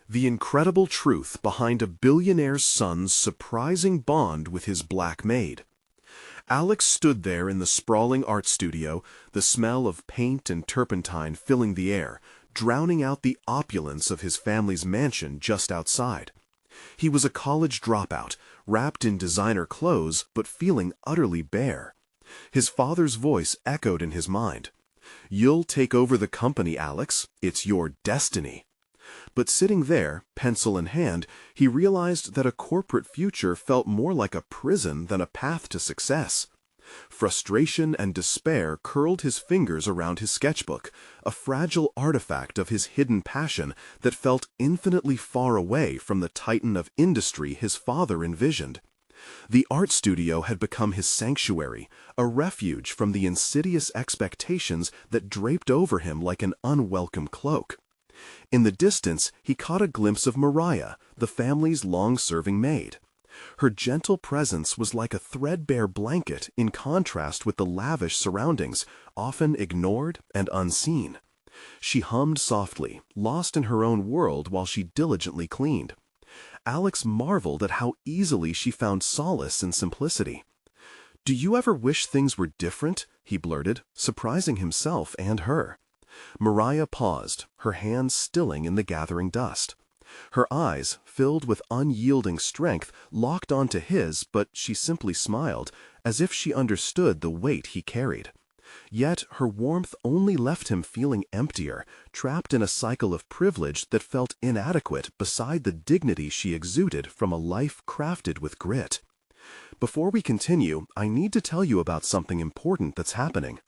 The incredible truth behind a billionaire's son's surprising bond with his black maid. Alex stood there in the sprawling art studio, the smell of paint and turpentine filling the air, drowning out the opulence of his family's mansion just outside. He was a college dropout, wrapped in designer clothes but feeling utterly bare. His father's voice echoed in his mind. "You'll take over the company, Alex. It's your destiny." But sitting there, pencil in hand, he realized that a corporate future felt more like a prison than a path to success. Frustration and despair curled his fingers around his sketchbook, a fragile artifact of his hidden passion that felt infinitely far away from the titan of industry his father envisioned. The art studio had become his sanctuary, a refuge from the insidious expectations that draped over him like an unwelcome cloak. In the distance, he caught a glimpse of Mariah, the family's long-serving maid. Her gentle presence was like a threadbare blanket in contrast with the lavish surroundings, often ignored and unseen. She hummed softly, lost in her own world while she diligently cleaned. Alex marveled at how easily she found solace in simplicity. "Do you ever wish things were different?" he blurted, surprising himself and her. Mariah paused, her hands stilling in the gathering dust. Her eyes, filled with unyielding strength, locked onto his, but she simply smiled, as if she understood the weight he carried. Yet her warmth only left him feeling emptier, trapped in a cycle of privilege that felt inadequate beside the dignity she exuded from a life crafted with grit. Before we continue, I need to tell you about something important that's happening.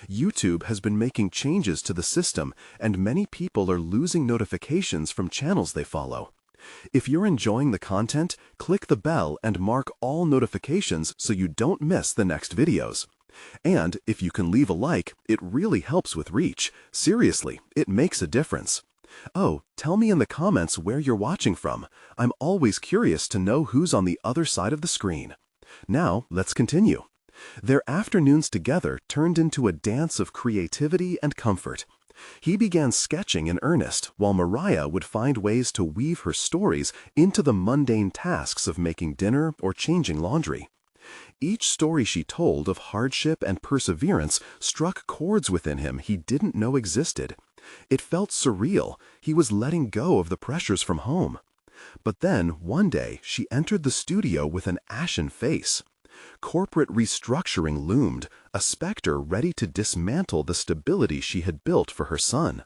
YouTube has been making changes to the system, and many people are losing notifications from channels they follow. If you're enjoying the content, click the bell and mark all notifications so you don't miss the next videos. And if you can leave a like, it really helps with reach. Seriously, it makes a difference. Oh, tell me in the comments where you're watching from. I'm always curious to know who's on the other side of the screen. Now, let's continue. Their afternoons together turned into a dance of creativity and comfort. He began sketching in earnest, while Mariah would find ways to weave her stories into the mundane tasks of making dinner or changing laundry. Each story she told of hardship and perseverance struck chords within him he didn't know existed. It felt surreal. He was letting go of the pressures from home. But then, one day, she entered the studio with an ashen face. Corporate restructuring loomed, a specter ready to dismantle the stability she had built for her son.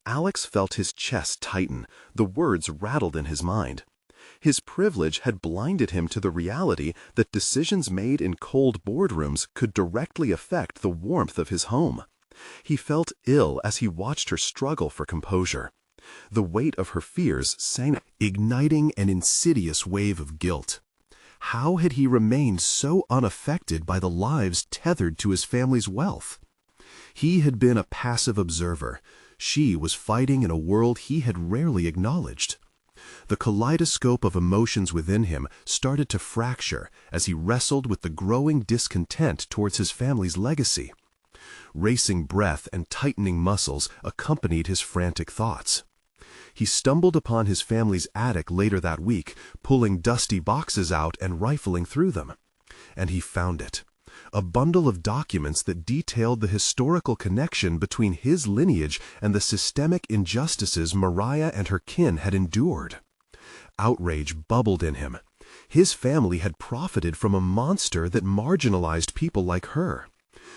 Alex felt his chest tighten, the words rattled in his mind. His privilege had blinded him to the reality that decisions made in cold boardrooms could directly affect the warmth of his home. He felt ill as he watched her struggle for composure. The weight of her fears sank, igniting an insidious wave of guilt. How had he remained so unaffected by the lives tethered to his family's wealth? He had been a passive observer. She was fighting in a world he had rarely acknowledged. The kaleidoscope of emotions within him started to fracture as he wrestled with the growing discontent towards his family's legacy. Racing breath and tightening muscles accompanied his frantic thoughts. He stumbled upon his family's attic later that week, pulling dusty boxes out and rifling through them. And he found it. A bundle of documents that detailed the historical connection between his lineage and the systemic injustices Mariah and her kin had endured. Outrage bubbled in him. His family had profited from a monster that marginalized people like her,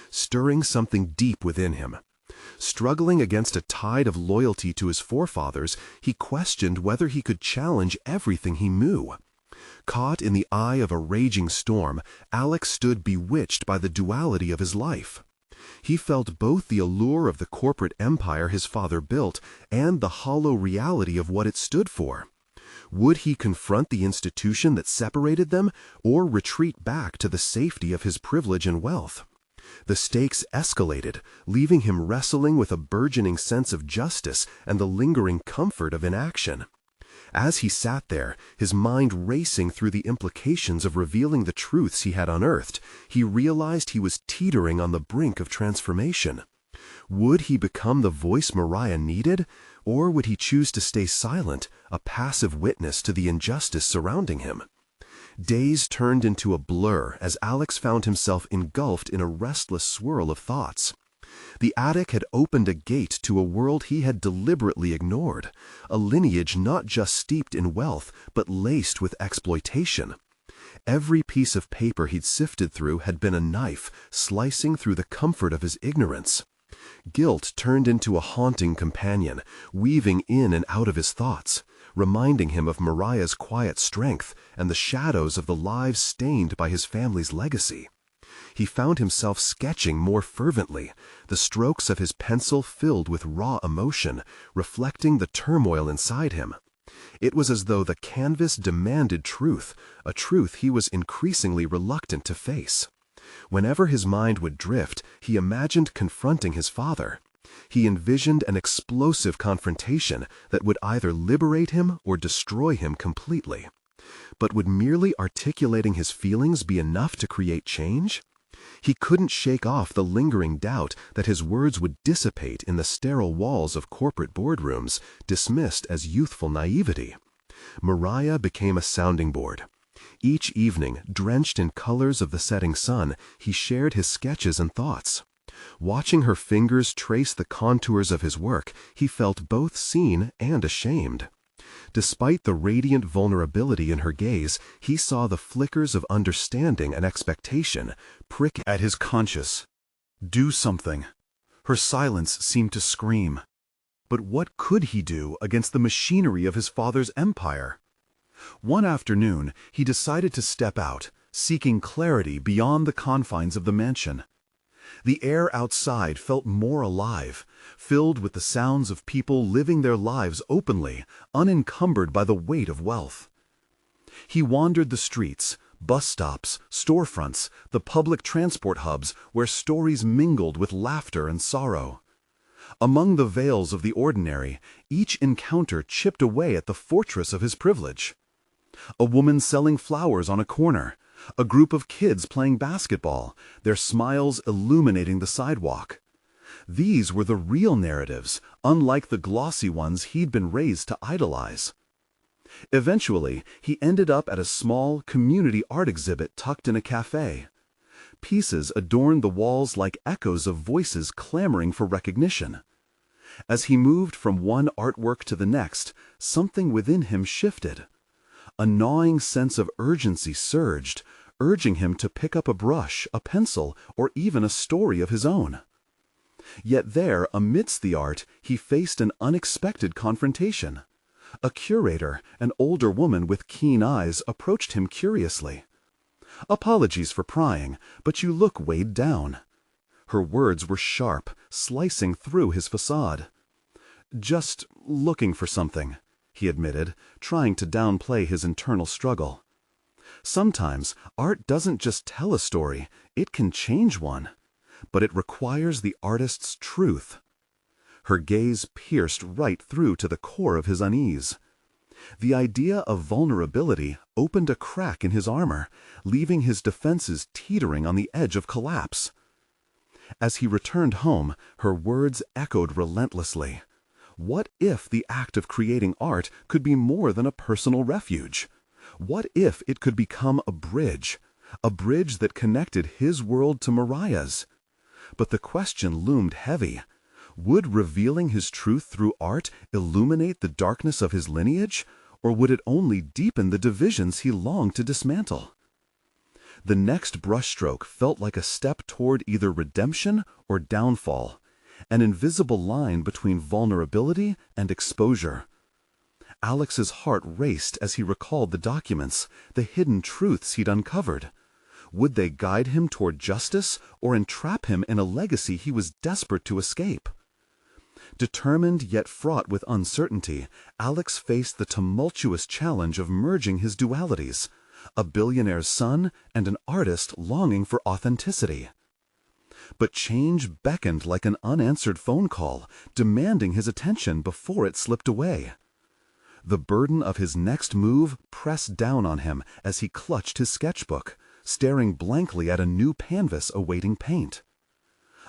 stirring something deep within him. Struggling against a tide of loyalty to his forefathers, he questioned whether he could challenge everything he knew. Caught in the eye of a raging storm, Alex stood bewitched by the duality of his life. He felt both the allure of the corporate empire his father built and the hollow reality of what it stood for. Would he confront the institution that separated them, or retreat back to the safety of his privilege and wealth? The stakes escalated, leaving him wrestling with a burgeoning sense of justice and the lingering comfort of inaction. As he sat there, his mind racing through the implications of revealing the truths he had unearthed, he realized he was teetering on the brink of transformation. Would he become the voice Mariah needed, or would he choose to stay silent, a passive witness to the injustice surrounding him? Days turned into a blur as Alex found himself engulfed in a restless swirl of thoughts. The attic had opened a gate to a world he had deliberately ignored, a lineage not just steeped in wealth, but laced with exploitation. Every piece of paper he'd sifted through had been a knife, slicing through the comfort of his ignorance. Guilt turned into a haunting companion, weaving in and out of his thoughts, reminding him of Mariah's quiet strength and the shadows of the lives stained by his family's legacy. He found himself sketching more fervently, the strokes of his pencil filled with raw emotion, reflecting the turmoil inside him. It was as though the canvas demanded truth, a truth he was increasingly reluctant to face. Whenever his mind would drift, he imagined confronting his father. He envisioned an explosive confrontation that would either liberate him or destroy him completely. But would merely articulating his feelings be enough to create change? He couldn't shake off the lingering doubt that his words would dissipate in the sterile walls of corporate boardrooms, dismissed as youthful naivety. Mariah became a sounding board. Each evening, drenched in colors of the setting sun, he shared his sketches and thoughts. Watching her fingers trace the contours of his work, he felt both seen and ashamed. Despite the radiant vulnerability in her gaze, he saw the flickers of understanding and expectation prick at his conscience. Do something. Her silence seemed to scream. But what could he do against the machinery of his father's empire? One afternoon, he decided to step out, seeking clarity beyond the confines of the mansion. The air outside felt more alive, filled with the sounds of people living their lives openly, unencumbered by the weight of wealth. He wandered the streets, bus stops, storefronts, the public transport hubs where stories mingled with laughter and sorrow. Among the veils of the ordinary, each encounter chipped away at the fortress of his privilege. A woman selling flowers on a corner, a group of kids playing basketball, their smiles illuminating the sidewalk. These were the real narratives, unlike the glossy ones he'd been raised to idolize. Eventually, he ended up at a small, community art exhibit tucked in a cafe. Pieces adorned the walls like echoes of voices clamoring for recognition. As he moved from one artwork to the next, something within him shifted. A gnawing sense of urgency surged, urging him to pick up a brush, a pencil, or even a story of his own. Yet there, amidst the art, he faced an unexpected confrontation. A curator, an older woman with keen eyes, approached him curiously. "Apologies for prying, but you look weighed down." Her words were sharp, slicing through his facade. "Just looking for something," he admitted, trying to downplay his internal struggle. Sometimes, art doesn't just tell a story, it can change one. But it requires the artist's truth. Her gaze pierced right through to the core of his unease. The idea of vulnerability opened a crack in his armor, leaving his defenses teetering on the edge of collapse. As he returned home, her words echoed relentlessly. What if the act of creating art could be more than a personal refuge? What if it could become a bridge that connected his world to Mariah's? But the question loomed heavy. Would revealing his truth through art illuminate the darkness of his lineage, or would it only deepen the divisions he longed to dismantle? The next brushstroke felt like a step toward either redemption or downfall, an invisible line between vulnerability and exposure. Alex's heart raced as he recalled the documents, the hidden truths he'd uncovered. Would they guide him toward justice or entrap him in a legacy he was desperate to escape? Determined yet fraught with uncertainty, Alex faced the tumultuous challenge of merging his dualities, a billionaire's son and an artist longing for authenticity. But change beckoned like an unanswered phone call, demanding his attention before it slipped away. The burden of his next move pressed down on him as he clutched his sketchbook, staring blankly at a new canvas awaiting paint.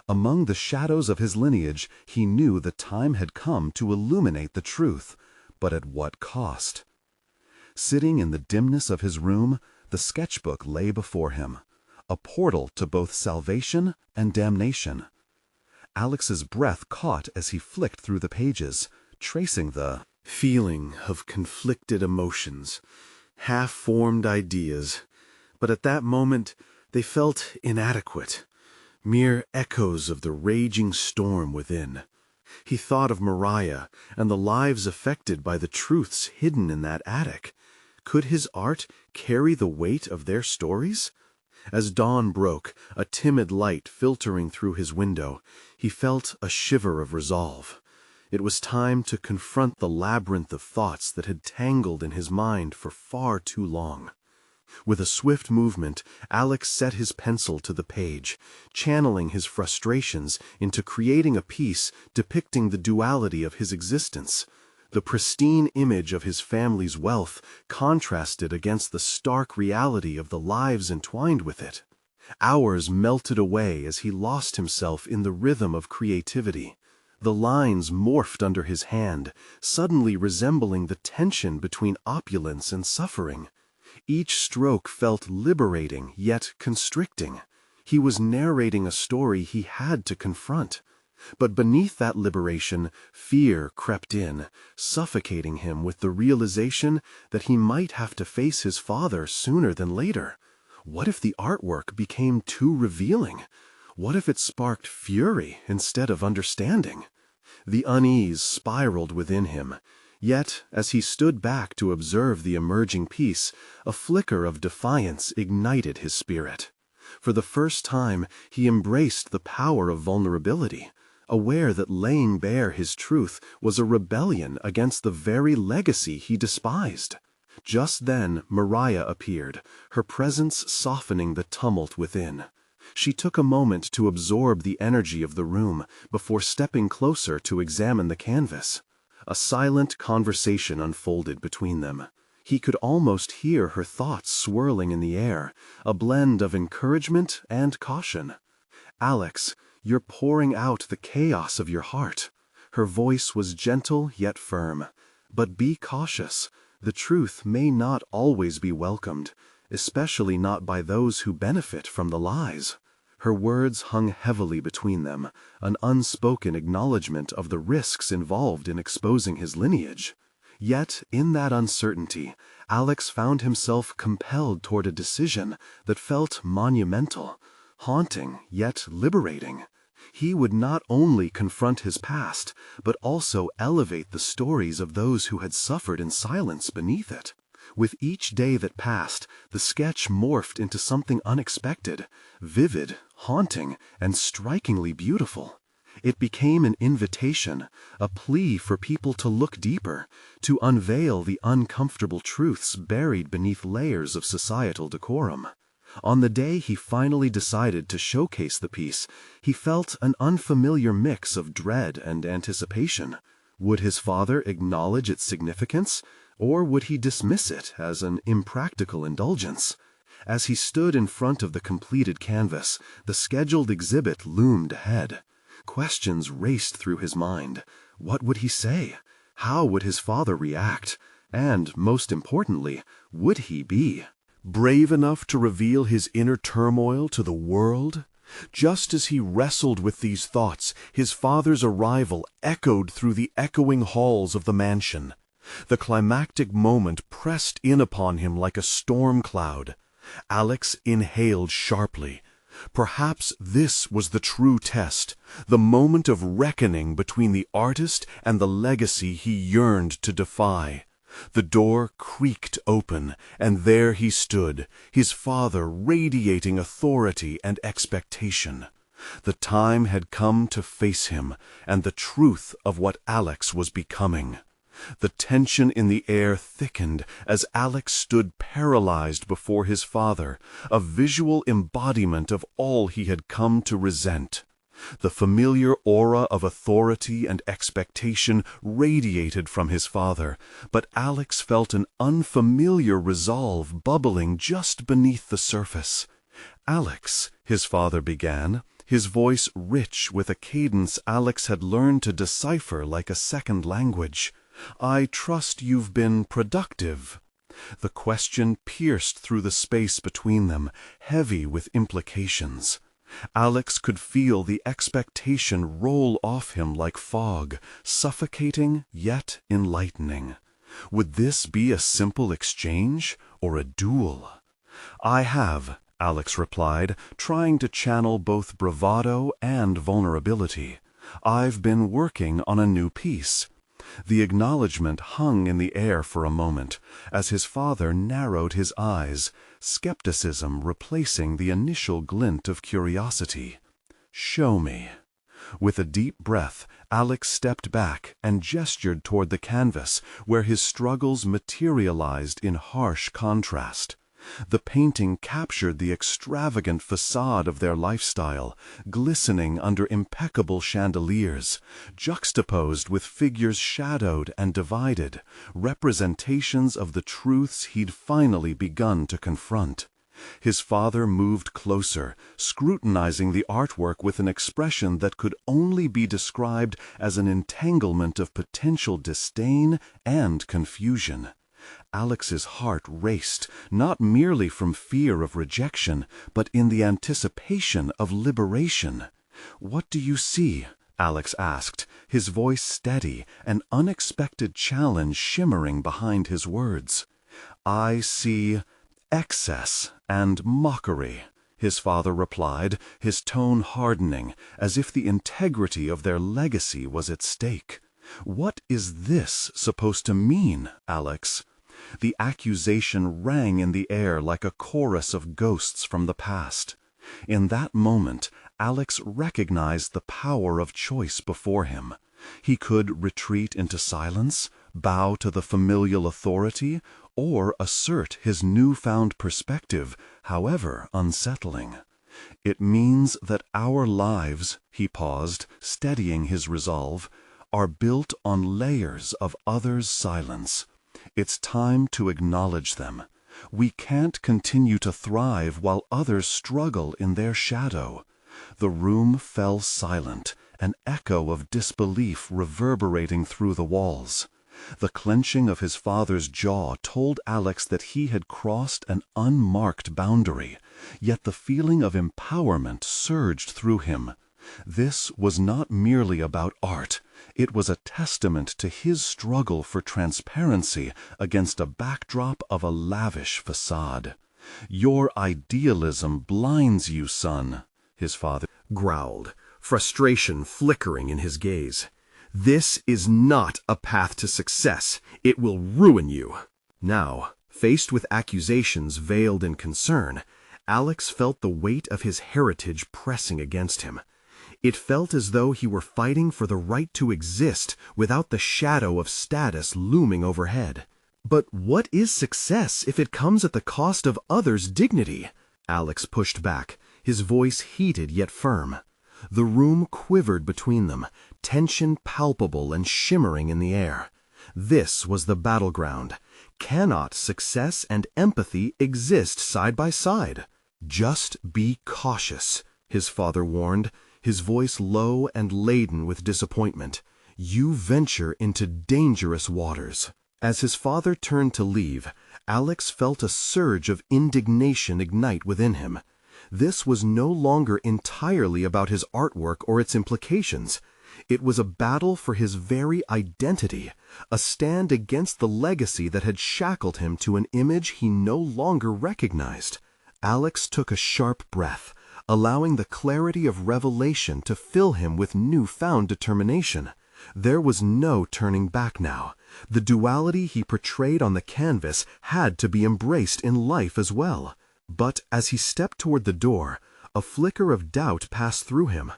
Among the shadows of his lineage, he knew the time had come to illuminate the truth, but at what cost? Sitting in the dimness of his room, the sketchbook lay before him, a portal to both salvation and damnation. Alex's breath caught as he flicked through the pages, tracing the feeling of conflicted emotions, half-formed ideas, but at that moment they felt inadequate, mere echoes of the raging storm within. He thought of Mariah and the lives affected by the truths hidden in that attic. Could his art carry the weight of their stories? As dawn broke, a timid light filtering through his window, he felt a shiver of resolve. It was time to confront the labyrinth of thoughts that had tangled in his mind for far too long. With a swift movement, Alex set his pencil to the page, channeling his frustrations into creating a piece depicting the duality of his existence. The pristine image of his family's wealth contrasted against the stark reality of the lives entwined with it. Hours melted away as he lost himself in the rhythm of creativity. The lines morphed under his hand, suddenly resembling the tension between opulence and suffering. Each stroke felt liberating, yet constricting. He was narrating a story he had to confront. But beneath that liberation, fear crept in, suffocating him with the realization that he might have to face his father sooner than later. What if the artwork became too revealing? What if it sparked fury instead of understanding? The unease spiraled within him. Yet, as he stood back to observe the emerging piece, a flicker of defiance ignited his spirit. For the first time, he embraced the power of vulnerability, aware that laying bare his truth was a rebellion against the very legacy he despised. Just then, Mariah appeared, her presence softening the tumult within. She took a moment to absorb the energy of the room before stepping closer to examine the canvas. A silent conversation unfolded between them. He could almost hear her thoughts swirling in the air, a blend of encouragement and caution. "Alex, you're pouring out the chaos of your heart." Her voice was gentle yet firm. "But be cautious. The truth may not always be welcomed, especially not by those who benefit from the lies." Her words hung heavily between them, an unspoken acknowledgment of the risks involved in exposing his lineage. Yet, in that uncertainty, Alex found himself compelled toward a decision that felt monumental, haunting yet liberating. He would not only confront his past, but also elevate the stories of those who had suffered in silence beneath it. With each day that passed, the sketch morphed into something unexpected, vivid, haunting, and strikingly beautiful. It became an invitation, a plea for people to look deeper, to unveil the uncomfortable truths buried beneath layers of societal decorum. On the day he finally decided to showcase the piece, he felt an unfamiliar mix of dread and anticipation. Would his father acknowledge its significance, or would he dismiss it as an impractical indulgence? As he stood in front of the completed canvas, the scheduled exhibit loomed ahead. Questions raced through his mind. What would he say? How would his father react? And, most importantly, would he be brave enough to reveal his inner turmoil to the world? Just as he wrestled with these thoughts, his father's arrival echoed through the echoing halls of the mansion. The climactic moment pressed in upon him like a storm cloud. Alex inhaled sharply. Perhaps this was the true test, the moment of reckoning between the artist and the legacy he yearned to defy. The door creaked open, and there he stood, his father radiating authority and expectation. The time had come to face him, and the truth of what Alex was becoming. The tension in the air thickened as Alex stood paralyzed before his father, a visual embodiment of all he had come to resent. The familiar aura of authority and expectation radiated from his father, but Alex felt an unfamiliar resolve bubbling just beneath the surface. "Alex," his father began, his voice rich with a cadence Alex had learned to decipher like a second language. "I trust you've been productive." The question pierced through the space between them, heavy with implications. Alex could feel the expectation roll off him like fog, suffocating yet enlightening. Would this be a simple exchange or a duel? "I have," Alex replied, trying to channel both bravado and vulnerability. "I've been working on a new piece." The acknowledgment hung in the air for a moment, as his father narrowed his eyes, skepticism replacing the initial glint of curiosity. "Show me." With a deep breath, Alex stepped back and gestured toward the canvas, where his struggles materialized in harsh contrast. The painting captured the extravagant facade of their lifestyle, glistening under impeccable chandeliers, juxtaposed with figures shadowed and divided, representations of the truths he'd finally begun to confront. His father moved closer, scrutinizing the artwork with an expression that could only be described as an entanglement of potential disdain and confusion. Alex's heart raced, not merely from fear of rejection, but in the anticipation of liberation. "What do you see?" Alex asked, his voice steady, an unexpected challenge shimmering behind his words. "I see excess and mockery," his father replied, his tone hardening, as if the integrity of their legacy was at stake. "What is this supposed to mean, Alex?" The accusation rang in the air like a chorus of ghosts from the past. In that moment, Alex recognized the power of choice before him. He could retreat into silence, bow to the familial authority, or assert his newfound perspective, however unsettling. "It means that our lives," he paused, steadying his resolve, "are built on layers of others' silence. It's time to acknowledge them. We can't continue to thrive while others struggle in their shadow." The room fell silent, an echo of disbelief reverberating through the walls. The clenching of his father's jaw told Alex that he had crossed an unmarked boundary, yet the feeling of empowerment surged through him. This was not merely about art. It was a testament to his struggle for transparency against a backdrop of a lavish facade. "Your idealism blinds you, son," his father growled, frustration flickering in his gaze. "This is not a path to success. It will ruin you." Now, faced with accusations veiled in concern, Alex felt the weight of his heritage pressing against him. It felt as though he were fighting for the right to exist without the shadow of status looming overhead. "But what is success if it comes at the cost of others' dignity?" Alex pushed back, his voice heated yet firm. The room quivered between them, tension palpable and shimmering in the air. This was the battleground. Cannot success and empathy exist side by side? "Just be cautious," his father warned, his voice low and laden with disappointment. "You venture into dangerous waters." As his father turned to leave, Alex felt a surge of indignation ignite within him. This was no longer entirely about his artwork or its implications. It was a battle for his very identity, a stand against the legacy that had shackled him to an image he no longer recognized. Alex took a sharp breath, allowing the clarity of revelation to fill him with newfound determination. There was no turning back now. The duality he portrayed on the canvas had to be embraced in life as well. But as he stepped toward the door, a flicker of doubt passed through him.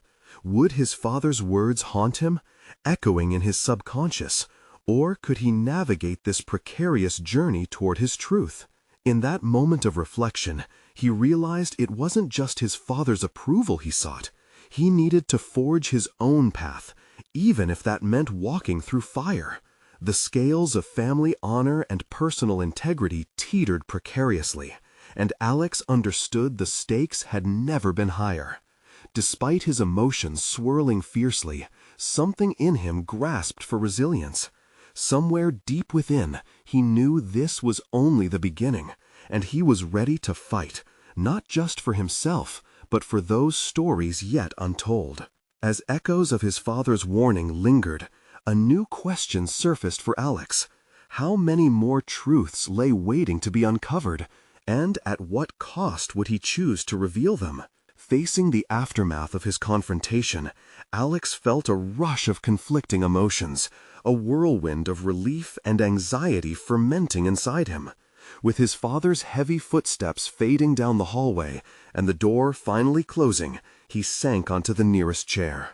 Would his father's words haunt him, echoing in his subconscious, or could he navigate this precarious journey toward his truth? In that moment of reflection, he realized it wasn't just his father's approval he sought. He needed to forge his own path, even if that meant walking through fire. The scales of family honor and personal integrity teetered precariously, and Alex understood the stakes had never been higher. Despite his emotions swirling fiercely, something in him grasped for resilience. Somewhere deep within, he knew this was only the beginning, and he was ready to fight, not just for himself, but for those stories yet untold. As echoes of his father's warning lingered, a new question surfaced for Alex. How many more truths lay waiting to be uncovered, and at what cost would he choose to reveal them? Facing the aftermath of his confrontation, Alex felt a rush of conflicting emotions, a whirlwind of relief and anxiety fermenting inside him. With his father's heavy footsteps fading down the hallway and the door finally closing, he sank onto the nearest chair.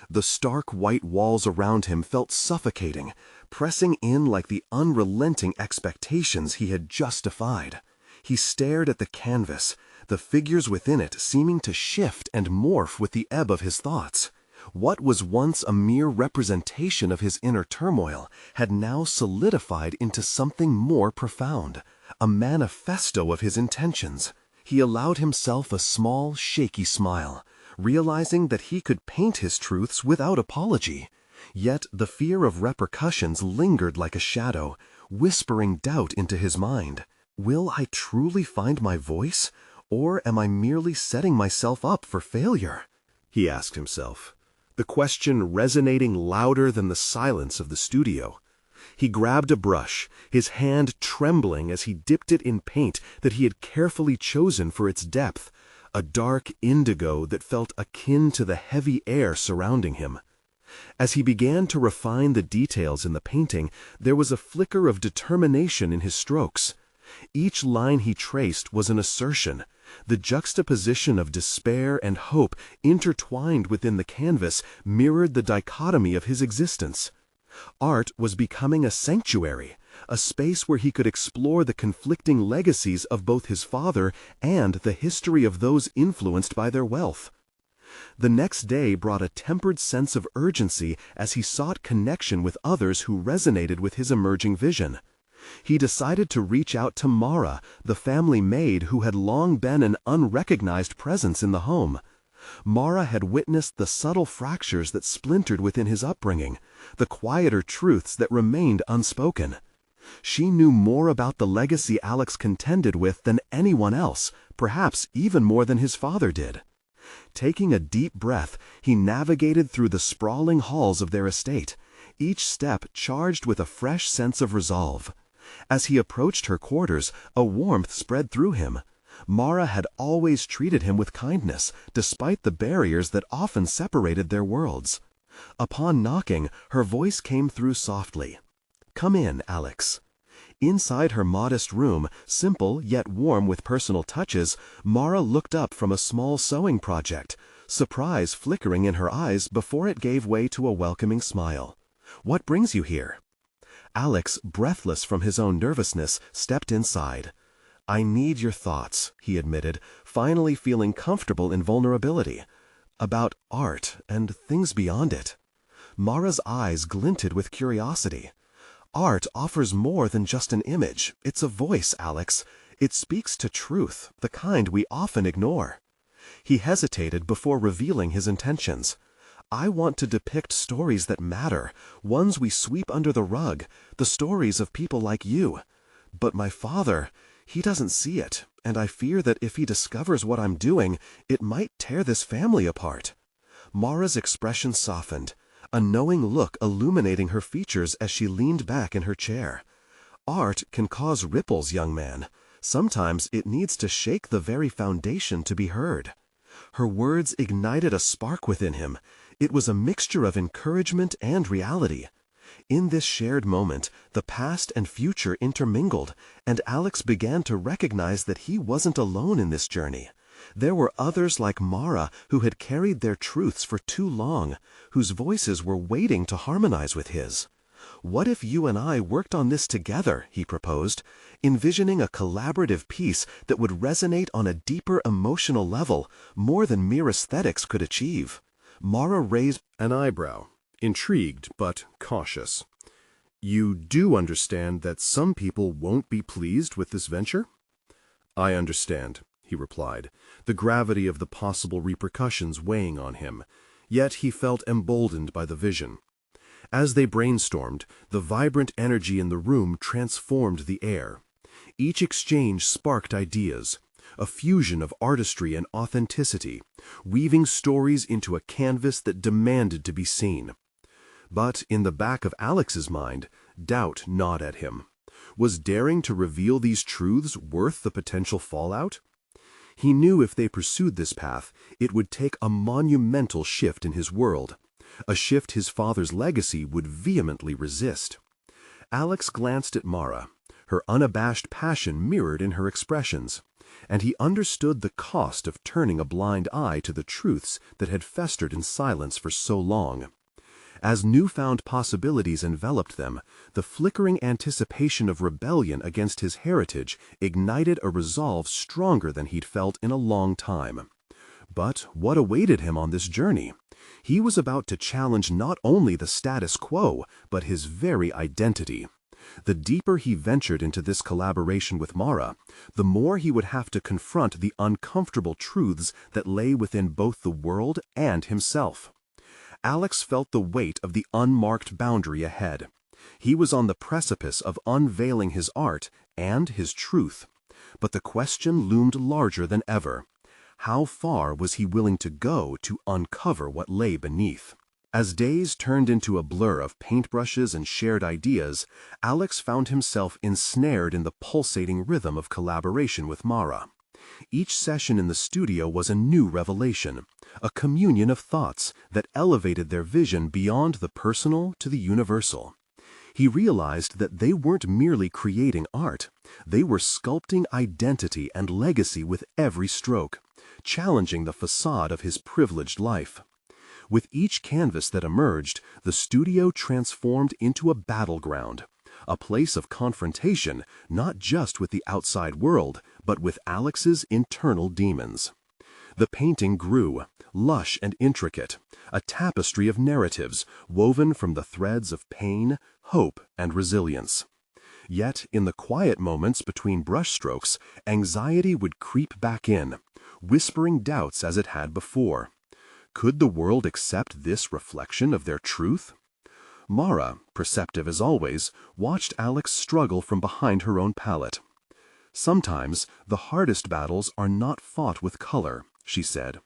The stark white walls around him felt suffocating, pressing in like the unrelenting expectations he had just defied. He stared at the canvas, the figures within it seeming to shift and morph with the ebb of his thoughts. What was once a mere representation of his inner turmoil had now solidified into something more profound, a manifesto of his intentions. He allowed himself a small, shaky smile, realizing that he could paint his truths without apology. Yet the fear of repercussions lingered like a shadow, whispering doubt into his mind. Will I truly find my voice, or am I merely setting myself up for failure? He asked himself, the question resonating louder than the silence of the studio. He grabbed a brush, his hand trembling as he dipped it in paint that he had carefully chosen for its depth, a dark indigo that felt akin to the heavy air surrounding him. As he began to refine the details in the painting, there was a flicker of determination in his strokes. Each line he traced was an assertion. The juxtaposition of despair and hope intertwined within the canvas mirrored the dichotomy of his existence. Art was becoming a sanctuary, a space where he could explore the conflicting legacies of both his father and the history of those influenced by their wealth. The next day brought a tempered sense of urgency as he sought connection with others who resonated with his emerging vision. He decided to reach out to Mara, the family maid who had long been an unrecognized presence in the home. Mara had witnessed the subtle fractures that splintered within his upbringing, the quieter truths that remained unspoken. She knew more about the legacy Alex contended with than anyone else, perhaps even more than his father did. Taking a deep breath, he navigated through the sprawling halls of their estate, each step charged with a fresh sense of resolve. As he approached her quarters, a warmth spread through him. Mara had always treated him with kindness, despite the barriers that often separated their worlds. Upon knocking, her voice came through softly. "Come in, Alex." Inside her modest room, simple yet warm with personal touches, Mara looked up from a small sewing project, surprise flickering in her eyes before it gave way to a welcoming smile. "What brings you here?" Alex, breathless from his own nervousness, stepped inside. "I need your thoughts," he admitted, finally feeling comfortable in vulnerability. "About art and things beyond it." Mara's eyes glinted with curiosity. "Art offers more than just an image. It's a voice, Alex. It speaks to truth, the kind we often ignore." He hesitated before revealing his intentions. "I want to depict stories that matter, ones we sweep under the rug, the stories of people like you. But my father, he doesn't see it, and I fear that if he discovers what I'm doing, it might tear this family apart." Mara's expression softened, a knowing look illuminating her features as she leaned back in her chair. "Art can cause ripples, young man. Sometimes it needs to shake the very foundation to be heard." Her words ignited a spark within him. It was a mixture of encouragement and reality. In this shared moment, the past and future intermingled, and Alex began to recognize that he wasn't alone in this journey. There were others like Mara who had carried their truths for too long, whose voices were waiting to harmonize with his. "What if you and I worked on this together?" he proposed, envisioning a collaborative piece that would resonate on a deeper emotional level, more than mere aesthetics could achieve. Mara raised an eyebrow, intrigued but cautious. "You do understand that some people won't be pleased with this venture?" "I understand," he replied, the gravity of the possible repercussions weighing on him. Yet he felt emboldened by the vision. As they brainstormed, the vibrant energy in the room transformed the air. Each exchange sparked ideas, a fusion of artistry and authenticity, weaving stories into a canvas that demanded to be seen. But in the back of Alex's mind, doubt gnawed at him. Was daring to reveal these truths worth the potential fallout? He knew if they pursued this path, it would take a monumental shift in his world, a shift his father's legacy would vehemently resist. Alex glanced at Mara, her unabashed passion mirrored in her expressions, and he understood the cost of turning a blind eye to the truths that had festered in silence for so long. As newfound possibilities enveloped them, the flickering anticipation of rebellion against his heritage ignited a resolve stronger than he'd felt in a long time. But what awaited him on this journey? He was about to challenge not only the status quo, but his very identity. The deeper he ventured into this collaboration with Mara, the more he would have to confront the uncomfortable truths that lay within both the world and himself. Alex felt the weight of the unmarked boundary ahead. He was on the precipice of unveiling his art and his truth. But the question loomed larger than ever. How far was he willing to go to uncover what lay beneath? As days turned into a blur of paintbrushes and shared ideas, Alex found himself ensnared in the pulsating rhythm of collaboration with Mara. Each session in the studio was a new revelation, a communion of thoughts that elevated their vision beyond the personal to the universal. He realized that they weren't merely creating art, they were sculpting identity and legacy with every stroke, challenging the facade of his privileged life. With each canvas that emerged, the studio transformed into a battleground, a place of confrontation not just with the outside world, but with Alex's internal demons. The painting grew, lush and intricate, a tapestry of narratives woven from the threads of pain, hope, and resilience. Yet, in the quiet moments between brushstrokes, anxiety would creep back in, whispering doubts as it had before. Could the world accept this reflection of their truth? Mara, perceptive as always, watched Alex struggle from behind her own palette. Sometimes the hardest battles are not fought with color, she said,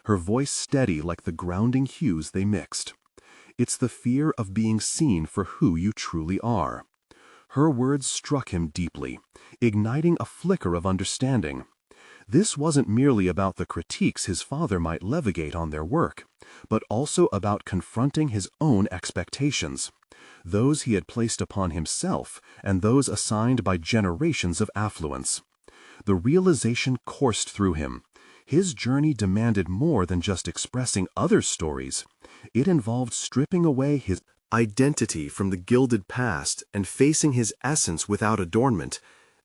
her voice steady like the grounding hues they mixed. It's the fear of being seen for who you truly are. Her words struck him deeply, igniting a flicker of understanding. This wasn't merely about the critiques his father might levitate on their work, but also about confronting his own expectations, those he had placed upon himself and those assigned by generations of affluence. The realization coursed through him. His journey demanded more than just expressing other stories. It involved stripping away his identity from the gilded past and facing his essence without adornment.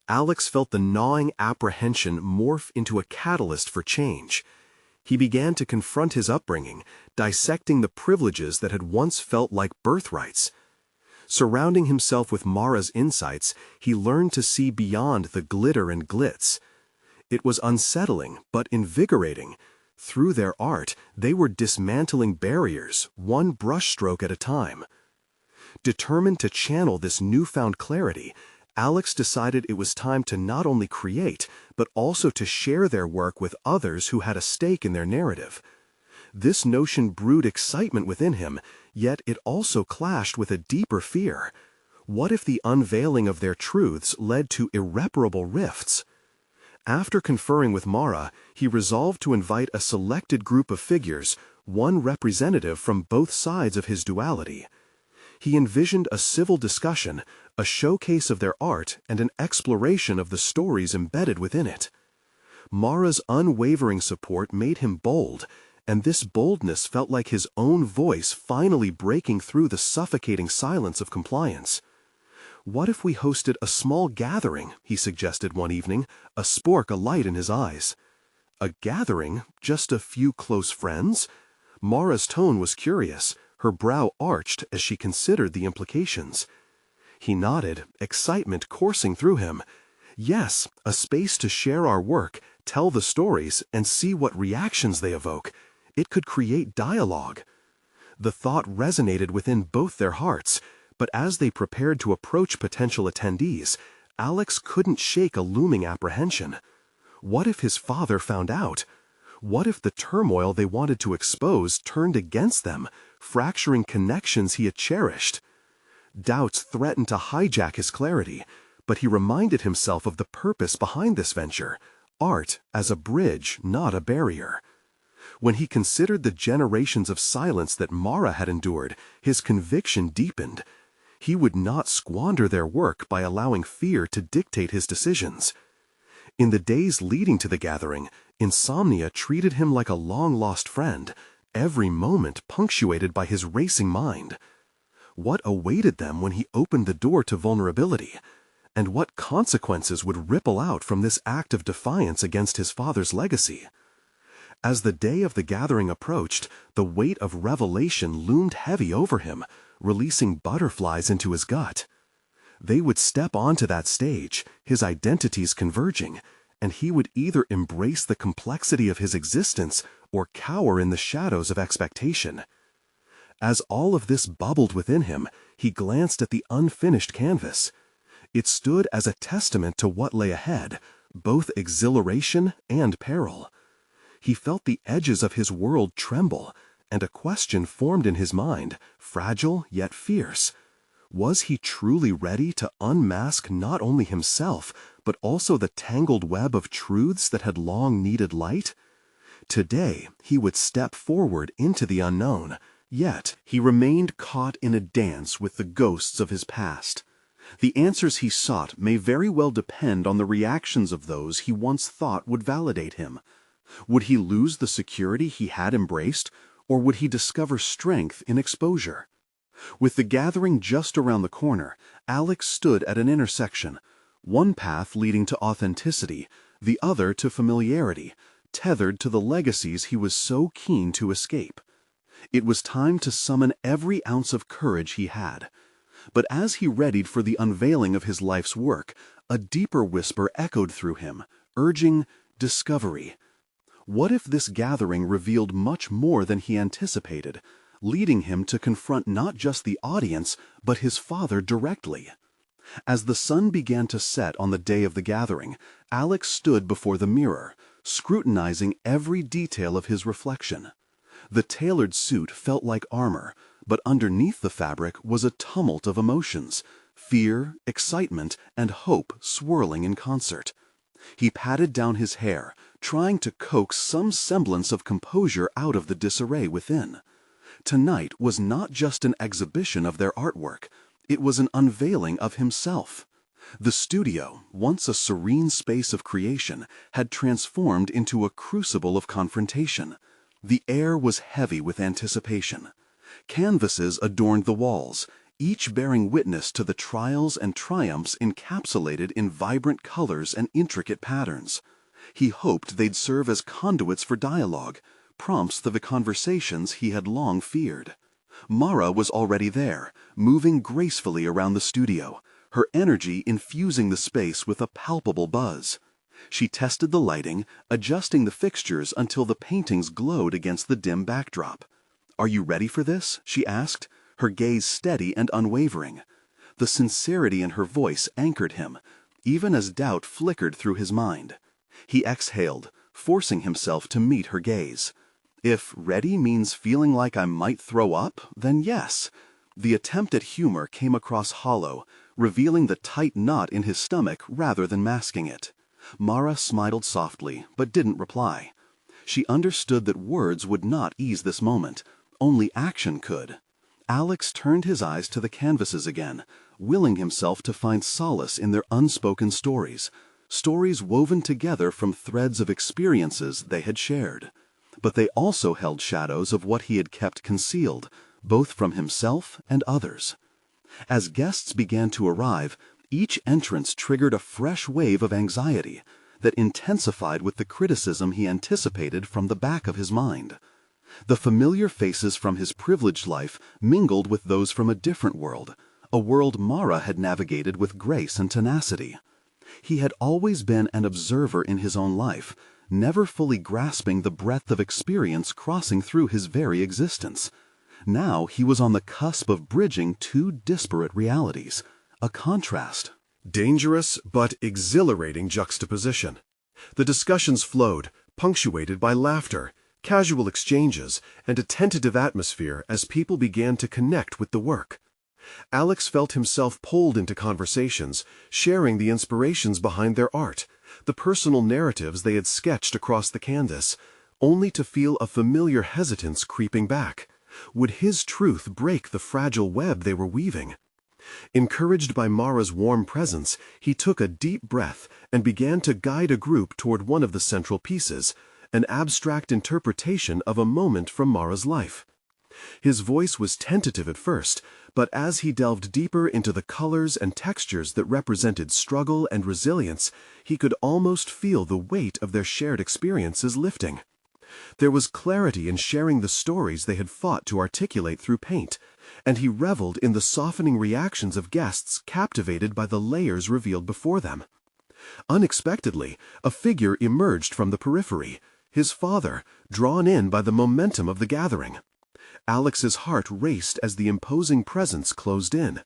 Alex felt the gnawing apprehension morph into a catalyst for change. He began to confront his upbringing, dissecting the privileges that had once felt like birthrights. Surrounding himself with Mara's insights, he learned to see beyond the glitter and glitz. It was unsettling, but invigorating. Through their art, they were dismantling barriers, one brushstroke at a time. Determined to channel this newfound clarity, Alex decided it was time to not only create, but also to share their work with others who had a stake in their narrative. This notion brewed excitement within him, yet it also clashed with a deeper fear. What if the unveiling of their truths led to irreparable rifts? After conferring with Mara, he resolved to invite a selected group of figures, one representative from both sides of his duality. He envisioned a civil discussion, a showcase of their art, and an exploration of the stories embedded within it. Mara's unwavering support made him bold, and this boldness felt like his own voice finally breaking through the suffocating silence of compliance. "What if we hosted a small gathering?" he suggested one evening, a spork alight in his eyes. "A gathering? Just a few close friends?" Mara's tone was curious, her brow arched as she considered the implications. He nodded, excitement coursing through him. Yes, a space to share our work, tell the stories, and see what reactions they evoke. It could create dialogue. The thought resonated within both their hearts, but as they prepared to approach potential attendees, Alex couldn't shake a looming apprehension. What if his father found out? What if the turmoil they wanted to expose turned against them, fracturing connections he had cherished? Doubts threatened to hijack his clarity, but he reminded himself of the purpose behind this venture: art as a bridge, not a barrier. When he considered the generations of silence that Mara had endured, his conviction deepened. He would not squander their work by allowing fear to dictate his decisions. In the days leading to the gathering, insomnia treated him like a long-lost friend, every moment punctuated by his racing mind. What awaited them when he opened the door to vulnerability? And what consequences would ripple out from this act of defiance against his father's legacy? As the day of the gathering approached, the weight of revelation loomed heavy over him, releasing butterflies into his gut. They would step onto that stage, his identities converging, and he would either embrace the complexity of his existence or cower in the shadows of expectation. As all of this bubbled within him, he glanced at the unfinished canvas. It stood as a testament to what lay ahead, both exhilaration and peril. He felt the edges of his world tremble, and a question formed in his mind, fragile yet fierce. Was he truly ready to unmask not only himself, but also the tangled web of truths that had long needed light? Today, he would step forward into the unknown, yet he remained caught in a dance with the ghosts of his past. The answers he sought may very well depend on the reactions of those he once thought would validate him. Would he lose the security he had embraced, or would he discover strength in exposure? With the gathering just around the corner, Alex stood at an intersection, one path leading to authenticity, the other to familiarity, tethered to the legacies he was so keen to escape. It was time to summon every ounce of courage he had. But as he readied for the unveiling of his life's work, a deeper whisper echoed through him, urging discovery. What if this gathering revealed much more than he anticipated, leading him to confront not just the audience, but his father directly? As the sun began to set on the day of the gathering, Alex stood before the mirror, scrutinizing every detail of his reflection. The tailored suit felt like armor, but underneath the fabric was a tumult of emotions, fear, excitement, and hope swirling in concert. He patted down his hair, trying to coax some semblance of composure out of the disarray within. Tonight was not just an exhibition of their artwork, it was an unveiling of himself. The studio, once a serene space of creation, had transformed into a crucible of confrontation. The air was heavy with anticipation. Canvases adorned the walls, each bearing witness to the trials and triumphs encapsulated in vibrant colors and intricate patterns. He hoped they'd serve as conduits for dialogue, prompts for the conversations he had long feared. Mara was already there, moving gracefully around the studio, her energy infusing the space with a palpable buzz. She tested the lighting, adjusting the fixtures until the paintings glowed against the dim backdrop. "Are you ready for this?" she asked, her gaze steady and unwavering. The sincerity in her voice anchored him, even as doubt flickered through his mind. He exhaled, forcing himself to meet her gaze. If ready means feeling like I might throw up, then yes. The attempt at humor came across hollow, revealing the tight knot in his stomach rather than masking it. Mara smiled softly, but didn't reply. She understood that words would not ease this moment. Only action could. Alex turned his eyes to the canvases again, willing himself to find solace in their unspoken stories, stories woven together from threads of experiences they had shared. But they also held shadows of what he had kept concealed, both from himself and others. As guests began to arrive, each entrance triggered a fresh wave of anxiety that intensified with the criticism he anticipated from the back of his mind. The familiar faces from his privileged life mingled with those from a different world, a world Mara had navigated with grace and tenacity. He had always been an observer in his own life, never fully grasping the breadth of experience crossing through his very existence. Now he was on the cusp of bridging two disparate realities, a contrast. Dangerous but exhilarating juxtaposition. The discussions flowed, punctuated by laughter, casual exchanges, and a tentative atmosphere as people began to connect with the work. Alex felt himself pulled into conversations, sharing the inspirations behind their art, the personal narratives they had sketched across the canvas, only to feel a familiar hesitance creeping back. Would his truth break the fragile web they were weaving? Encouraged by Mara's warm presence, he took a deep breath and began to guide a group toward one of the central pieces, an abstract interpretation of a moment from Mara's life. His voice was tentative at first, but as he delved deeper into the colors and textures that represented struggle and resilience, he could almost feel the weight of their shared experiences lifting. There was clarity in sharing the stories they had fought to articulate through paint, and he reveled in the softening reactions of guests captivated by the layers revealed before them. Unexpectedly, a figure emerged from the periphery, his father, drawn in by the momentum of the gathering. Alex's heart raced as the imposing presence closed in.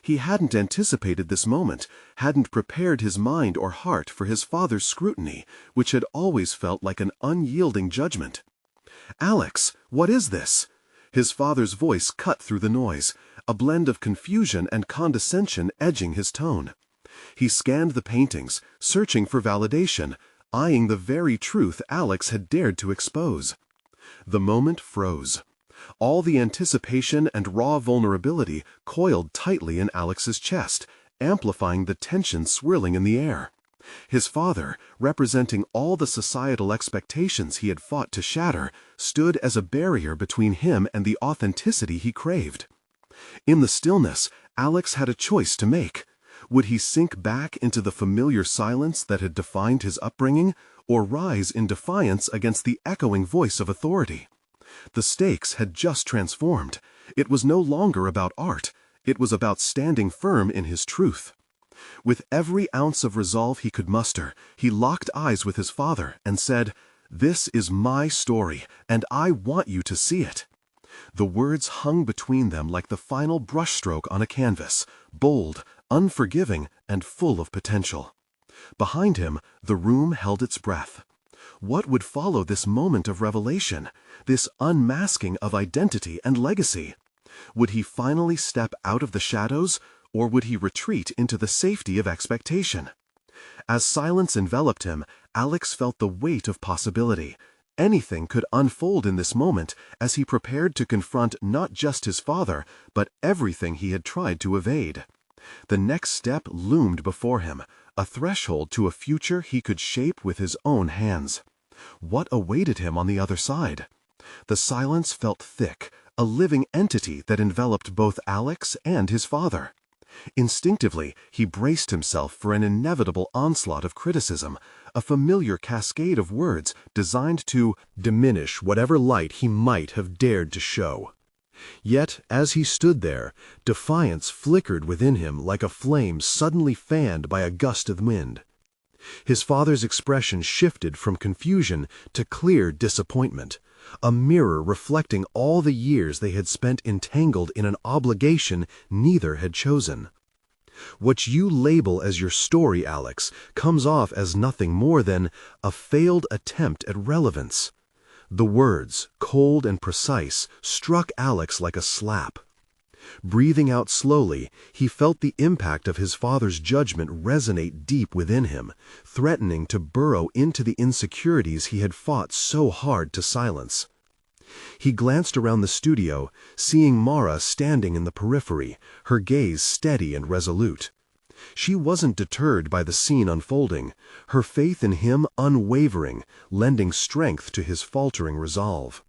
He hadn't anticipated this moment, hadn't prepared his mind or heart for his father's scrutiny, which had always felt like an unyielding judgment. "Alex, what is this?" His father's voice cut through the noise, a blend of confusion and condescension edging his tone. He scanned the paintings, searching for validation, eyeing the very truth Alex had dared to expose. The moment froze. All the anticipation and raw vulnerability coiled tightly in Alex's chest, amplifying the tension swirling in the air. His father, representing all the societal expectations he had fought to shatter, stood as a barrier between him and the authenticity he craved. In the stillness, Alex had a choice to make. Would he sink back into the familiar silence that had defined his upbringing, or rise in defiance against the echoing voice of authority? The stakes had just transformed. It was no longer about art. It was about standing firm in his truth. With every ounce of resolve he could muster, he locked eyes with his father and said, "This is my story, and I want you to see it." The words hung between them like the final brushstroke on a canvas, bold, unforgiving, and full of potential. Behind him, the room held its breath. What would follow this moment of revelation, this unmasking of identity and legacy? Would he finally step out of the shadows, or would he retreat into the safety of expectation? As silence enveloped him, Alex felt the weight of possibility. Anything could unfold in this moment as he prepared to confront not just his father, but everything he had tried to evade. The next step loomed before him, a threshold to a future he could shape with his own hands. What awaited him on the other side? The silence felt thick, a living entity that enveloped both Alex and his father. Instinctively, he braced himself for an inevitable onslaught of criticism, a familiar cascade of words designed to diminish whatever light he might have dared to show. Yet, as he stood there, defiance flickered within him like a flame suddenly fanned by a gust of wind. His father's expression shifted from confusion to clear disappointment, a mirror reflecting all the years they had spent entangled in an obligation neither had chosen. What you label as your story, Alex, comes off as nothing more than a failed attempt at relevance. The words, cold and precise, struck Alex like a slap. Breathing out slowly, he felt the impact of his father's judgment resonate deep within him, threatening to burrow into the insecurities he had fought so hard to silence. He glanced around the studio, seeing Mara standing in the periphery, her gaze steady and resolute. She wasn't deterred by the scene unfolding, her faith in him unwavering, lending strength to his faltering resolve.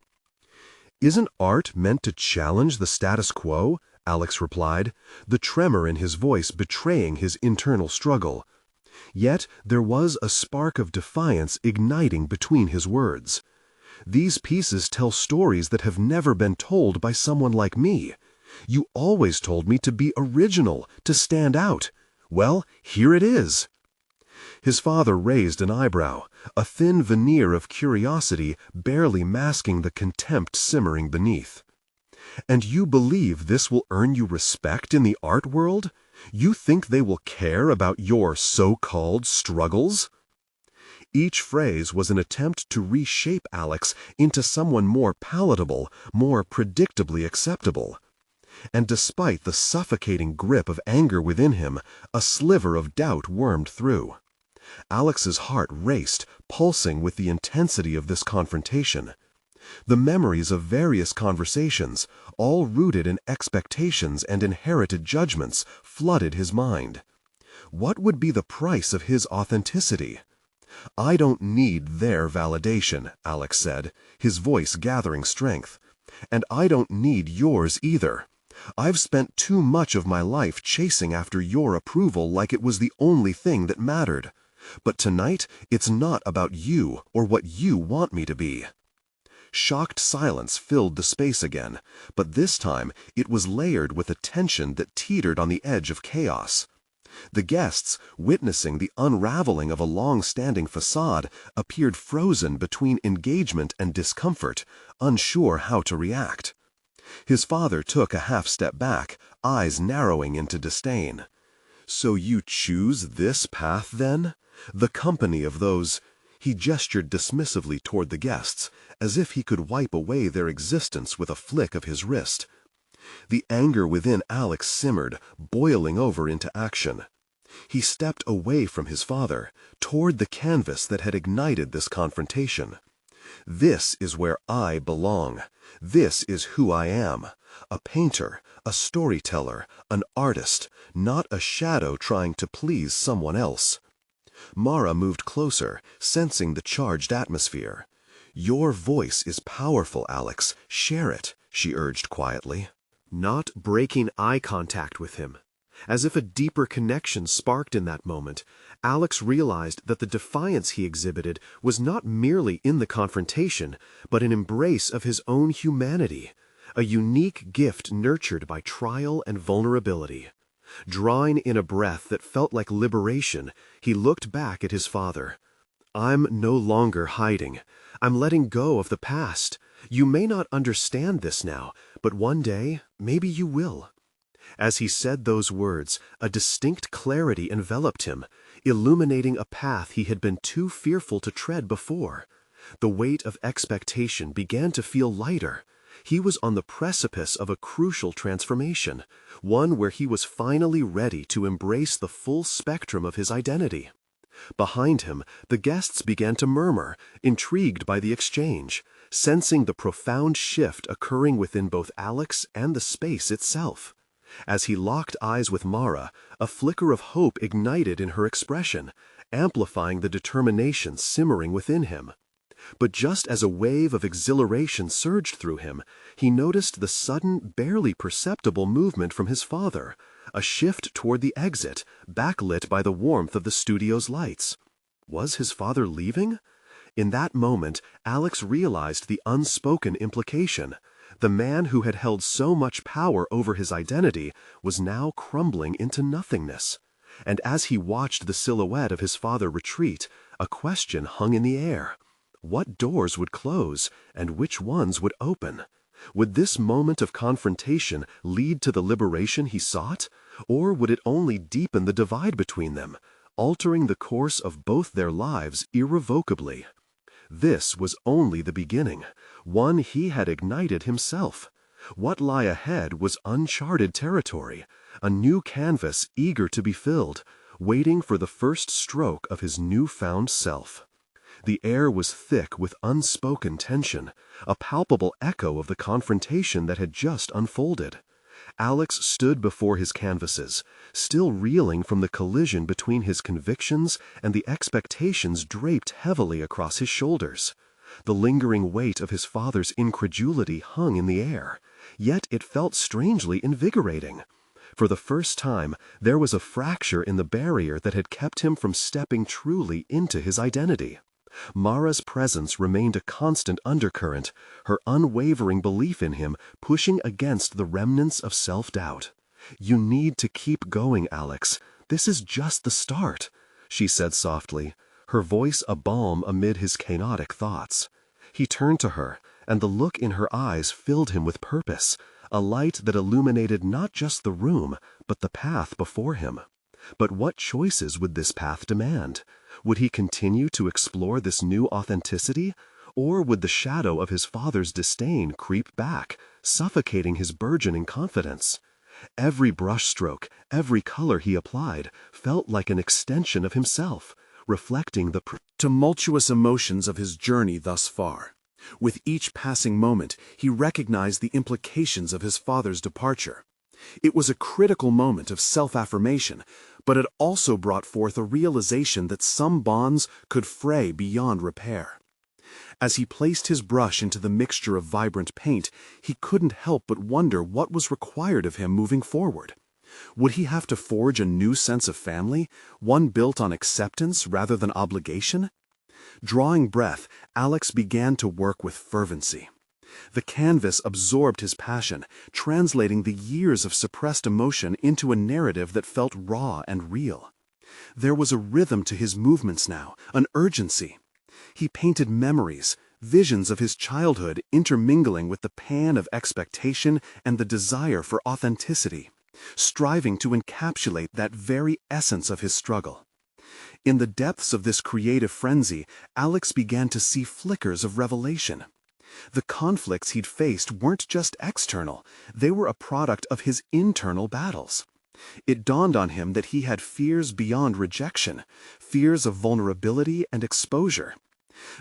"Isn't art meant to challenge the status quo?" Alex replied, the tremor in his voice betraying his internal struggle. Yet there was a spark of defiance igniting between his words. "These pieces tell stories that have never been told by someone like me. You always told me to be original, to stand out. Well, here it is." His father raised an eyebrow, a thin veneer of curiosity barely masking the contempt simmering beneath. "And you believe this will earn you respect in the art world? You think they will care about your so-called struggles?" Each phrase was an attempt to reshape Alex into someone more palatable, more predictably acceptable. And despite the suffocating grip of anger within him, a sliver of doubt wormed through. Alex's heart raced, pulsing with the intensity of this confrontation. The memories of various conversations, all rooted in expectations and inherited judgments, flooded his mind. What would be the price of his authenticity? "I don't need their validation," Alex said, his voice gathering strength. "And I don't need yours either. I've spent too much of my life chasing after your approval like it was the only thing that mattered. But tonight, it's not about you or what you want me to be." Shocked silence filled the space again, but this time it was layered with a tension that teetered on the edge of chaos. The guests, witnessing the unraveling of a long-standing facade, appeared frozen between engagement and discomfort, unsure how to react. His father took a half-step back, eyes narrowing into disdain. "So you choose this path, then? The company of those—" He gestured dismissively toward the guests, as if he could wipe away their existence with a flick of his wrist. The anger within Alex simmered, boiling over into action. He stepped away from his father, toward the canvas that had ignited this confrontation. "This is where I belong. This is who I am. A painter, a storyteller, an artist, not a shadow trying to please someone else." Mara moved closer, sensing the charged atmosphere. "Your voice is powerful, Alex. Share it," she urged quietly. Not breaking eye contact with him. As if a deeper connection sparked in that moment, Alex realized that the defiance he exhibited was not merely in the confrontation, but an embrace of his own humanity, a unique gift nurtured by trial and vulnerability. Drawing in a breath that felt like liberation, he looked back at his father. "I'm no longer hiding. I'm letting go of the past. You may not understand this now, but one day, maybe you will." As he said those words, a distinct clarity enveloped him, illuminating a path he had been too fearful to tread before. The weight of expectation began to feel lighter. He was on the precipice of a crucial transformation, one where he was finally ready to embrace the full spectrum of his identity. Behind him, the guests began to murmur, intrigued by the exchange, sensing the profound shift occurring within both Alex and the space itself. As he locked eyes with Mara, a flicker of hope ignited in her expression, amplifying the determination simmering within him. But just as a wave of exhilaration surged through him, he noticed the sudden, barely perceptible movement from his father, a shift toward the exit, backlit by the warmth of the studio's lights. Was his father leaving? In that moment, Alex realized the unspoken implication. The man who had held so much power over his identity was now crumbling into nothingness. And as he watched the silhouette of his father retreat, a question hung in the air. What doors would close, and which ones would open? Would this moment of confrontation lead to the liberation he sought, or would it only deepen the divide between them, altering the course of both their lives irrevocably? This was only the beginning, one he had ignited himself. What lay ahead was uncharted territory, a new canvas eager to be filled, waiting for the first stroke of his newfound self. The air was thick with unspoken tension, a palpable echo of the confrontation that had just unfolded. Alex stood before his canvases, still reeling from the collision between his convictions and the expectations draped heavily across his shoulders. The lingering weight of his father's incredulity hung in the air, yet it felt strangely invigorating. For the first time, there was a fracture in the barrier that had kept him from stepping truly into his identity. Mara's presence remained a constant undercurrent, her unwavering belief in him pushing against the remnants of self-doubt. "You need to keep going, Alex. This is just the start." she said softly, her voice a balm amid his chaotic thoughts. He turned to her, and the look in her eyes filled him with purpose, a light that illuminated not just the room, but the path before him. But what choices would this path demand? Would he continue to explore this new authenticity? Or would the shadow of his father's disdain creep back, suffocating his burgeoning confidence? Every brushstroke, every color he applied, felt like an extension of himself, reflecting the tumultuous emotions of his journey thus far. With each passing moment, he recognized the implications of his father's departure. It was a critical moment of self-affirmation, but it also brought forth a realization that some bonds could fray beyond repair. As he placed his brush into the mixture of vibrant paint, he couldn't help but wonder what was required of him moving forward. Would he have to forge a new sense of family, one built on acceptance rather than obligation? Drawing breath, Alex began to work with fervency. The canvas absorbed his passion, translating the years of suppressed emotion into a narrative that felt raw and real. There was a rhythm to his movements now, an urgency. He painted memories, visions of his childhood intermingling with the pan of expectation and the desire for authenticity, striving to encapsulate that very essence of his struggle. In the depths of this creative frenzy, Alex began to see flickers of revelation. The conflicts he'd faced weren't just external, they were a product of his internal battles. It dawned on him that he had fears beyond rejection, fears of vulnerability and exposure.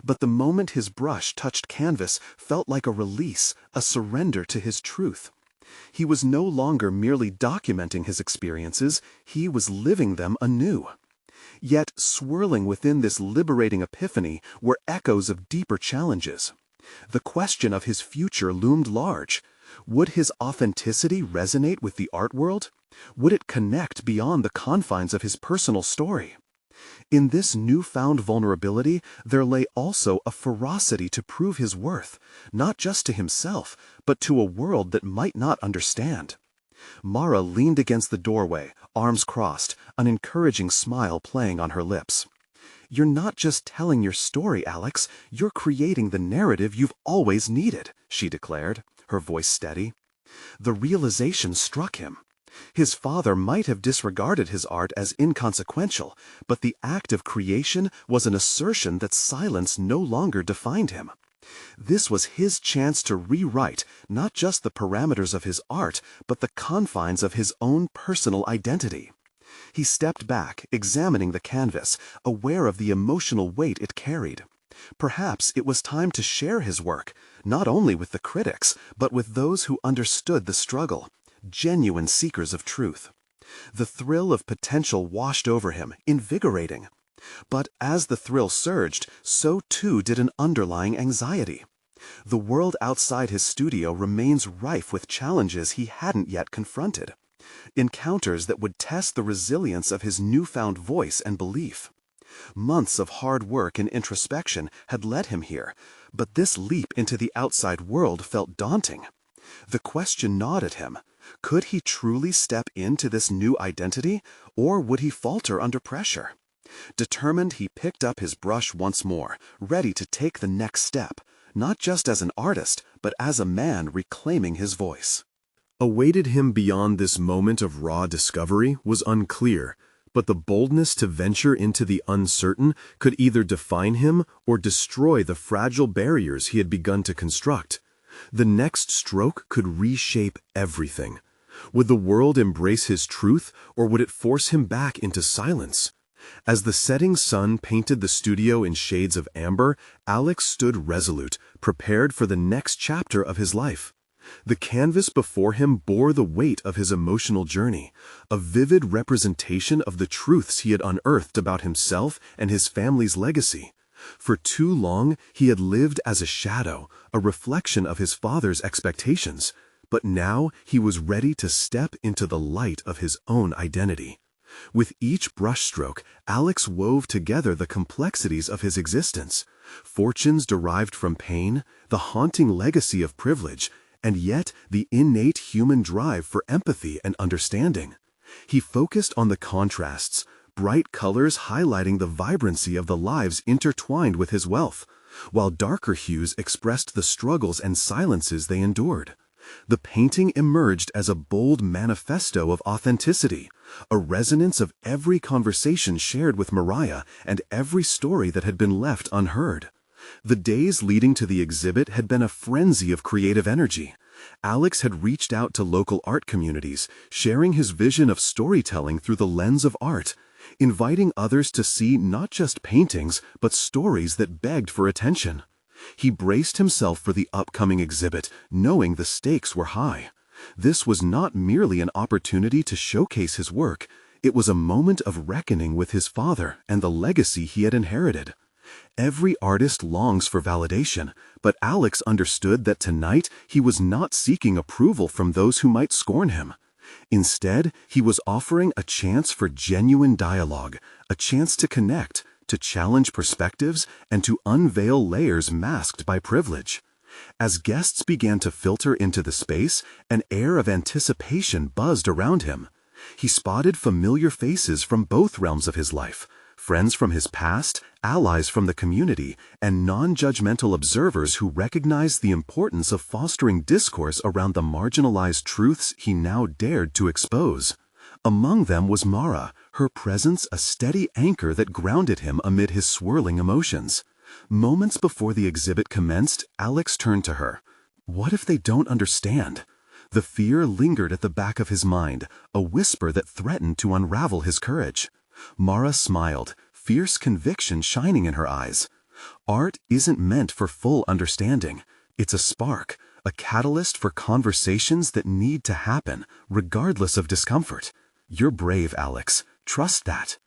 But the moment his brush touched canvas felt like a release, a surrender to his truth. He was no longer merely documenting his experiences, he was living them anew. Yet, swirling within this liberating epiphany were echoes of deeper challenges. The question of his future loomed large. Would his authenticity resonate with the art world? Would it connect beyond the confines of his personal story? In this newfound vulnerability, there lay also a ferocity to prove his worth, not just to himself, but to a world that might not understand. Mara leaned against the doorway, arms crossed, an encouraging smile playing on her lips. "You're not just telling your story, Alex, you're creating the narrative you've always needed," she declared, her voice steady. The realization struck him. His father might have disregarded his art as inconsequential, but the act of creation was an assertion that silence no longer defined him. This was his chance to rewrite not just the parameters of his art, but the confines of his own personal identity. He stepped back, examining the canvas, aware of the emotional weight it carried. Perhaps it was time to share his work, not only with the critics, but with those who understood the struggle, genuine seekers of truth. The thrill of potential washed over him, invigorating. But as the thrill surged, so too did an underlying anxiety. The world outside his studio remains rife with challenges he hadn't yet confronted. Encounters that would test the resilience of his newfound voice and belief. Months of hard work and introspection had led him here, but this leap into the outside world felt daunting. The question gnawed at him. Could he truly step into this new identity, or would he falter under pressure? Determined, he picked up his brush once more, ready to take the next step, not just as an artist, but as a man reclaiming his voice. Awaited him beyond this moment of raw discovery was unclear, but the boldness to venture into the uncertain could either define him or destroy the fragile barriers he had begun to construct. The next stroke could reshape everything. Would the world embrace his truth, or would it force him back into silence? As the setting sun painted the studio in shades of amber, Alex stood resolute, prepared for the next chapter of his life. The canvas before him bore the weight of his emotional journey, a vivid representation of the truths he had unearthed about himself and his family's legacy. For too long, he had lived as a shadow, a reflection of his father's expectations, but now he was ready to step into the light of his own identity. With each brushstroke, Alex wove together the complexities of his existence, fortunes derived from pain, the haunting legacy of privilege, and yet the innate human drive for empathy and understanding. He focused on the contrasts, bright colors highlighting the vibrancy of the lives intertwined with his wealth, while darker hues expressed the struggles and silences they endured. The painting emerged as a bold manifesto of authenticity, a resonance of every conversation shared with Mariah and every story that had been left unheard. The days leading to the exhibit had been a frenzy of creative energy. Alex had reached out to local art communities, sharing his vision of storytelling through the lens of art, inviting others to see not just paintings, but stories that begged for attention. He braced himself for the upcoming exhibit, knowing the stakes were high. This was not merely an opportunity to showcase his work, it was a moment of reckoning with his father and the legacy he had inherited. Every artist longs for validation, but Alex understood that tonight he was not seeking approval from those who might scorn him. Instead, he was offering a chance for genuine dialogue, a chance to connect, to challenge perspectives, and to unveil layers masked by privilege. As guests began to filter into the space, an air of anticipation buzzed around him. He spotted familiar faces from both realms of his life, friends from his past, allies from the community, and non-judgmental observers who recognized the importance of fostering discourse around the marginalized truths he now dared to expose. Among them was Mara, her presence a steady anchor that grounded him amid his swirling emotions. Moments before the exhibit commenced, Alex turned to her. What if they don't understand? The fear lingered at the back of his mind, a whisper that threatened to unravel his courage. Mara smiled, fierce conviction shining in her eyes. Art isn't meant for full understanding. It's a spark, a catalyst for conversations that need to happen, regardless of discomfort. You're brave, Alex. Trust that.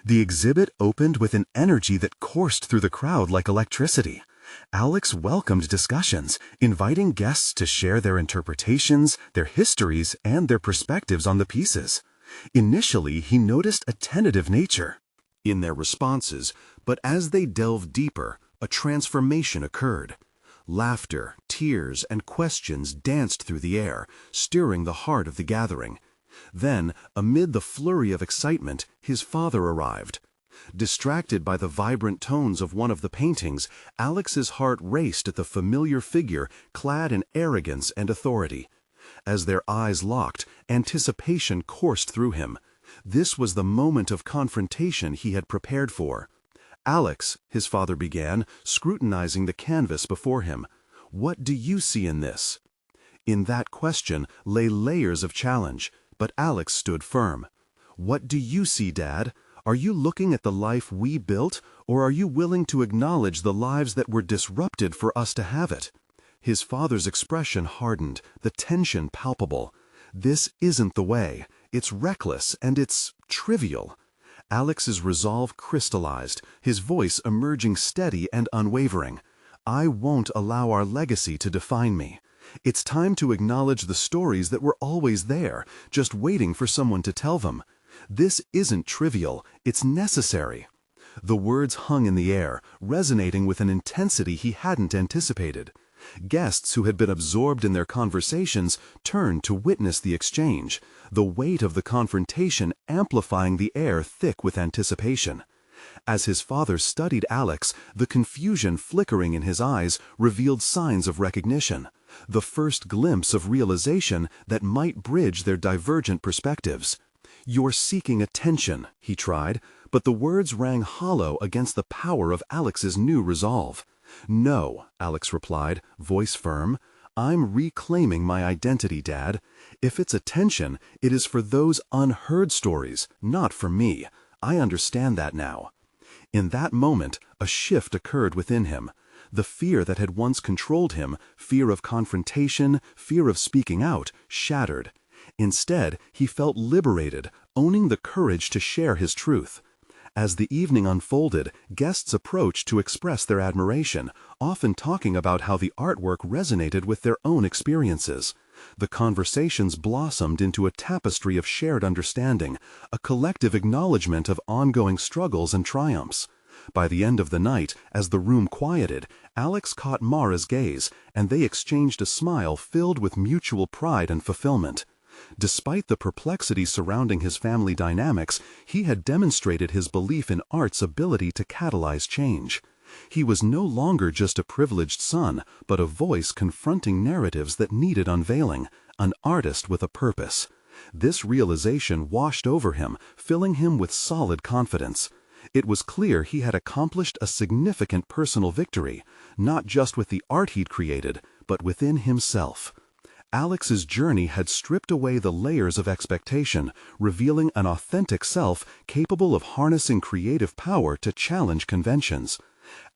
The exhibit opened with an energy that coursed through the crowd like electricity. Alex welcomed discussions, inviting guests to share their interpretations, their histories, and their perspectives on the pieces. Initially, he noticed a tentative nature in their responses, but as they delved deeper, a transformation occurred. Laughter, tears, and questions danced through the air, stirring the heart of the gathering. Then, amid the flurry of excitement, his father arrived. Distracted by the vibrant tones of one of the paintings, Alex's heart raced at the familiar figure clad in arrogance and authority. As their eyes locked, anticipation coursed through him. This was the moment of confrontation he had prepared for. "Alex," his father began, scrutinizing the canvas before him, "what do you see in this?" In that question lay layers of challenge, but Alex stood firm. "What do you see, Dad? Are you looking at the life we built, or are you willing to acknowledge the lives that were disrupted for us to have it?" His father's expression hardened, the tension palpable. "This isn't the way. It's reckless and it's trivial." Alex's resolve crystallized, his voice emerging steady and unwavering. "I won't allow our legacy to define me. It's time to acknowledge the stories that were always there, just waiting for someone to tell them. This isn't trivial, it's necessary." The words hung in the air, resonating with an intensity he hadn't anticipated. Guests who had been absorbed in their conversations turned to witness the exchange, the weight of the confrontation amplifying the air thick with anticipation. As his father studied Alex, the confusion flickering in his eyes revealed signs of recognition, the first glimpse of realization that might bridge their divergent perspectives. "You're seeking attention," he tried, but the words rang hollow against the power of Alex's new resolve. "No," Alex replied, voice firm. "I'm reclaiming my identity, Dad. If it's attention, it is for those unheard stories, not for me. I understand that now." In that moment, a shift occurred within him. The fear that had once controlled him, fear of confrontation, fear of speaking out, shattered. Instead, he felt liberated, owning the courage to share his truth. As the evening unfolded, guests approached to express their admiration, often talking about how the artwork resonated with their own experiences. The conversations blossomed into a tapestry of shared understanding, a collective acknowledgement of ongoing struggles and triumphs. By the end of the night, as the room quieted, Alex caught Mara's gaze, and they exchanged a smile filled with mutual pride and fulfillment. Despite the perplexity surrounding his family dynamics, he had demonstrated his belief in art's ability to catalyze change. He was no longer just a privileged son, but a voice confronting narratives that needed unveiling, an artist with a purpose. This realization washed over him, filling him with solid confidence. It was clear he had accomplished a significant personal victory, not just with the art he'd created, but within himself. Alex's journey had stripped away the layers of expectation, revealing an authentic self capable of harnessing creative power to challenge conventions.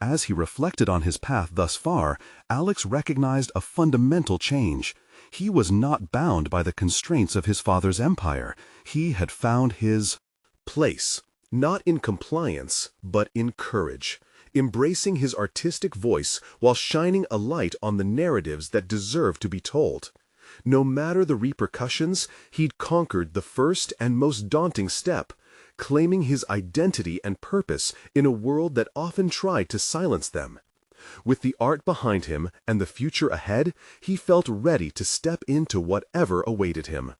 As he reflected on his path thus far, Alex recognized a fundamental change. He was not bound by the constraints of his father's empire. He had found his place, not in compliance, but in courage, embracing his artistic voice while shining a light on the narratives that deserve to be told. No matter the repercussions, he'd conquered the first and most daunting step, claiming his identity and purpose in a world that often tried to silence them. With the art behind him and the future ahead, he felt ready to step into whatever awaited him.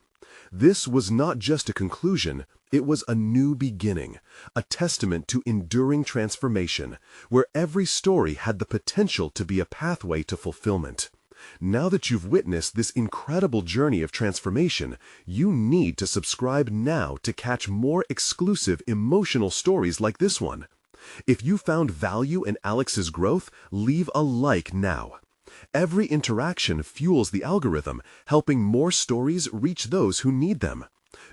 This was not just a conclusion, it was a new beginning, a testament to enduring transformation, where every story had the potential to be a pathway to fulfillment. Now that you've witnessed this incredible journey of transformation, you need to subscribe now to catch more exclusive emotional stories like this one. If you found value in Alex's growth, leave a like now. Every interaction fuels the algorithm, helping more stories reach those who need them.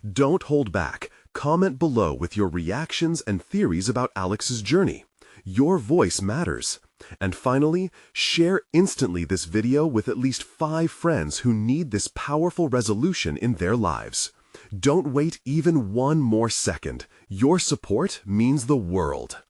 Don't hold back. Comment below with your reactions and theories about Alex's journey. Your voice matters. And finally, share instantly this video with at least 5 friends who need this powerful resolution in their lives. Don't wait even one more second. Your support means the world.